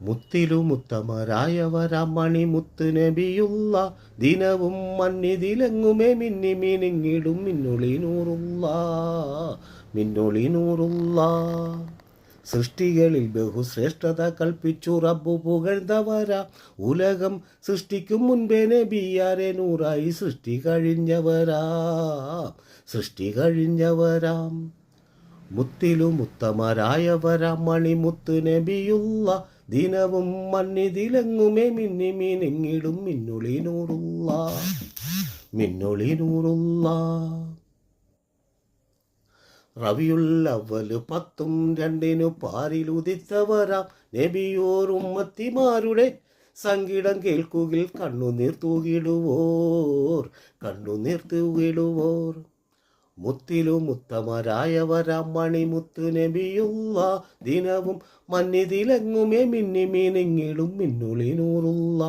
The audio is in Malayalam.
മുത്തിലുമുത്തമരായവരാം മണിമുത്ത് നബിയുള്ള ദിനവും മന്നിതിലെങ്ങുമേ മിന്നി മിനിങ്ങിടും മിന്നൊളി നൂറുള്ള സൃഷ്ടികളിൽ ബഹുശ്രേഷ്ഠത കൽപ്പിച്ചു റബ്ബു പുകഴ്ന്നവരാ ഉലകം സൃഷ്ടിക്കും മുൻപേ നബിയാരെ നൂറായി സൃഷ്ടി കഴിഞ്ഞവരാം മുത്തിലുമുത്തമരായവരാം മണിമുത്ത് നബിയുള്ള ദിനവും മന്നിതിലെങ്ങുമേ മിന്നി മിനിങ്ങിടും മിന്നൊളി നൂറുള്ള റബിയുൽ അവ്വല് 10-2 പാരിലുദിത്തവരാം നബിയോർ ഉമ്മത്തിമാരുടെ സങ്കടം കേൾക്കുകിൽ കണ്ണുനീർ തൂകിടുവോർ മുത്തിലുമുത്തമരായവരാം മണിമുത്ത് നബിയുള്ള ദിനവും മന്നിതിലെങ്ങുമേ മിന്നി മിനിങ്ങിടും മിന്നൊളി നൂറുള്ള